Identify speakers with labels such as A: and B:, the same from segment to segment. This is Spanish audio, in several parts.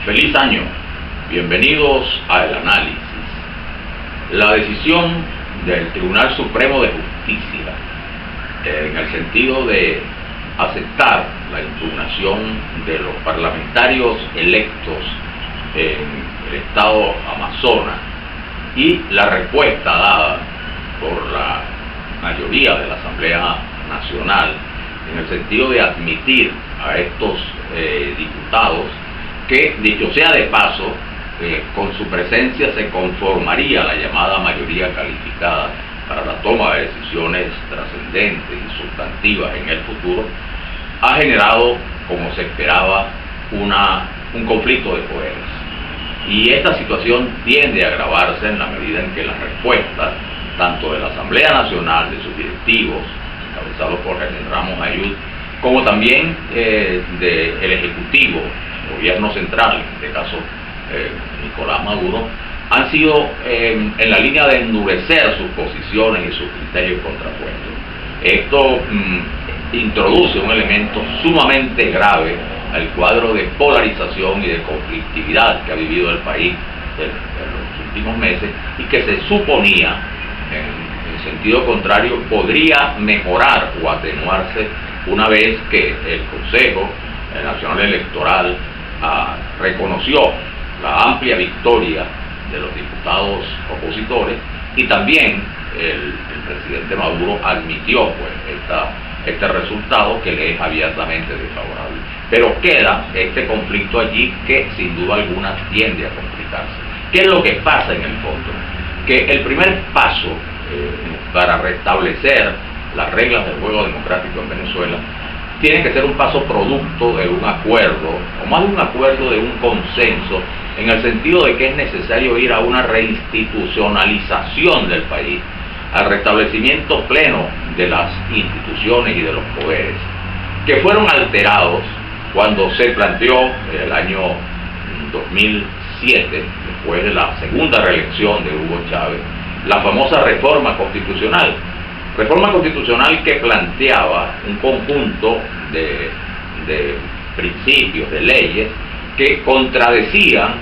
A: Feliz año, bienvenidos a El Análisis. La decisión del Tribunal Supremo de Justicia, en el sentido de aceptar la impugnación de los parlamentarios electos en el estado Amazonas y la respuesta dada por la mayoría de la Asamblea Nacional, en el sentido de admitir a estos diputados que, dicho sea de paso, con su presencia se conformaría la llamada mayoría calificada para la toma de decisiones trascendentes y sustantivas en el futuro, ha generado, como se esperaba, un conflicto de poderes. Y esta situación tiende a agravarse en la medida en que las respuestas, tanto de la Asamblea Nacional, de sus directivos, encabezados por Jesús Ramos Ayud, como también del Ejecutivo, Gobierno Central, en este caso Nicolás Maduro, han sido en la línea de endurecer sus posiciones y sus criterios contrapuestos. Esto introduce un elemento sumamente grave al cuadro de polarización y de conflictividad que ha vivido el país en los últimos meses y que se suponía, en sentido contrario, podría mejorar o atenuarse una vez que el Consejo Nacional Electoral reconoció la amplia victoria de los diputados opositores y también el presidente Maduro admitió este resultado que le es abiertamente desfavorable. Pero queda este conflicto allí que sin duda alguna tiende a complicarse. ¿Qué es lo que pasa en el fondo? Que el primer paso para restablecer las reglas del juego democrático en Venezuela tiene que ser un paso producto de un acuerdo, o más de un acuerdo, de un consenso, en el sentido de que es necesario ir a una reinstitucionalización del país, al restablecimiento pleno de las instituciones y de los poderes, que fueron alterados cuando se planteó el año 2007, después de la segunda reelección de Hugo Chávez, la famosa reforma constitucional que planteaba un conjunto de principios, de leyes, que contradecían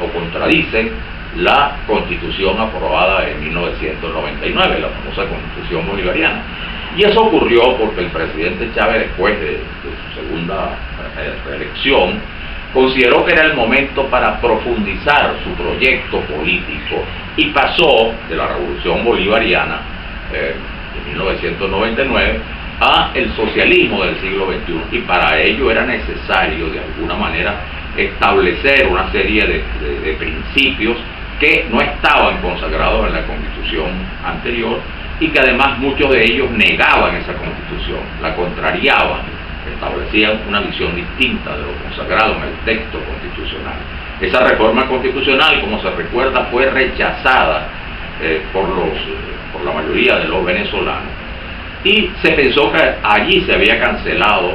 A: o contradicen la Constitución aprobada en 1999, la famosa Constitución bolivariana. Y eso ocurrió porque el presidente Chávez, después de su segunda reelección, consideró que era el momento para profundizar su proyecto político y pasó de la Revolución Bolivariana de 1999 a el socialismo del siglo XXI, y para ello era necesario de alguna manera establecer una serie de principios que no estaban consagrados en la Constitución anterior y que además muchos de ellos negaban esa Constitución, la contrariaban, establecían una visión distinta de lo consagrado en el texto constitucional. Esa reforma constitucional, como se recuerda, fue rechazada por la mayoría de los venezolanos, y se pensó que allí se había cancelado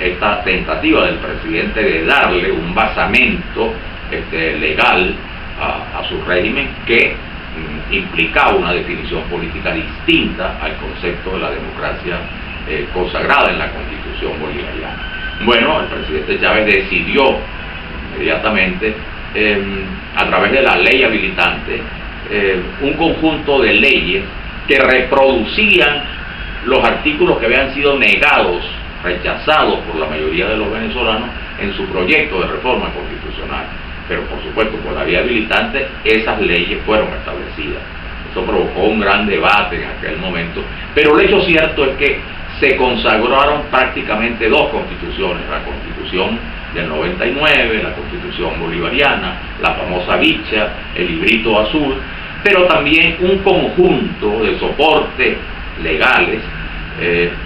A: esta tentativa del presidente de darle un basamento legal a su régimen que implicaba una definición política distinta al concepto de la democracia consagrada en la Constitución bolivariana. Bueno, el presidente Chávez decidió inmediatamente, a través de la ley habilitante, un conjunto de leyes que reproducían los artículos que habían sido negados, rechazados por la mayoría de los venezolanos en su proyecto de reforma constitucional. Pero por supuesto, por la vía habilitante, esas leyes fueron establecidas. Eso provocó un gran debate en aquel momento, pero el hecho cierto es que se consagraron prácticamente dos constituciones: la Constitución del 99, la Constitución bolivariana, la famosa Bicha, el librito azul, pero también un conjunto de soportes legales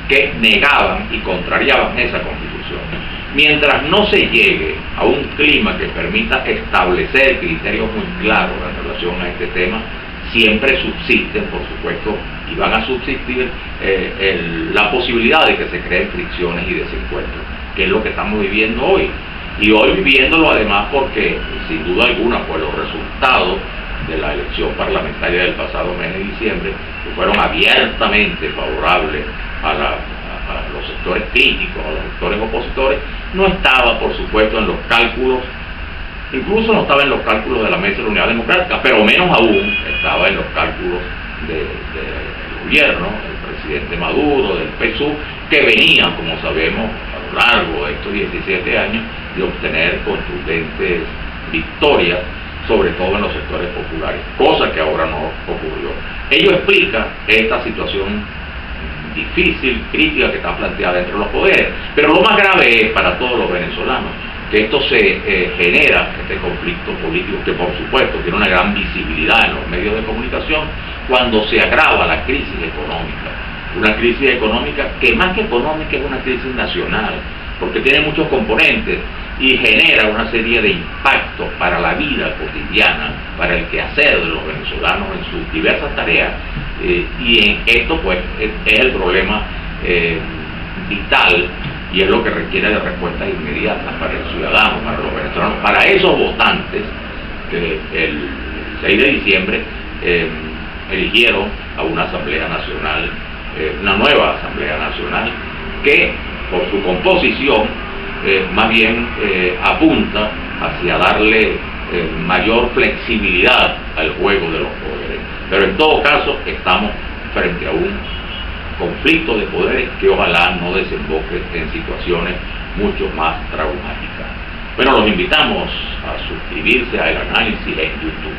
A: que negaban y contrariaban esa Constitución. Mientras no se llegue a un clima que permita establecer criterios muy claros en relación a este tema, siempre subsisten, por supuesto, y van a subsistir la posibilidad de que se creen fricciones y desencuentros, que es lo que estamos viviendo hoy. Y hoy viviéndolo además porque, sin duda alguna, pues los resultados de la elección parlamentaria del pasado mes de diciembre, que fueron abiertamente favorables a los sectores críticos, a los sectores opositores, no estaba, por supuesto, en los cálculos, incluso no estaba en los cálculos de la Mesa de la Unidad Democrática, pero menos aún estaba en los cálculos del gobierno, del presidente Maduro, del PSUV, que venían, como sabemos, a lo largo de estos 17 años, de obtener contundentes victorias, sobre todo en los sectores populares, cosa que ahora no ocurrió. Ello explica esta situación difícil, crítica que está planteada entre los poderes, pero lo más grave es para todos los venezolanos que esto se genera, este conflicto político, que por supuesto tiene una gran visibilidad en los medios de comunicación, cuando se agrava la crisis económica. Una crisis económica que más que económica es una crisis nacional, porque tiene muchos componentes y genera una serie de impactos para la vida cotidiana, para el quehacer de los venezolanos en sus diversas tareas, y en esto pues es el problema vital, y es lo que requiere de respuestas inmediatas para el ciudadano, para los venezolanos, para esos votantes que el 6 de diciembre eligieron a una Asamblea Nacional, una nueva Asamblea Nacional, que por su composición más bien apunta hacia darle mayor flexibilidad al juego de los poderes. Pero en todo caso estamos frente a un conflicto de poderes que ojalá no desemboque en situaciones mucho más traumáticas. Bueno, los invitamos a suscribirse al análisis en YouTube.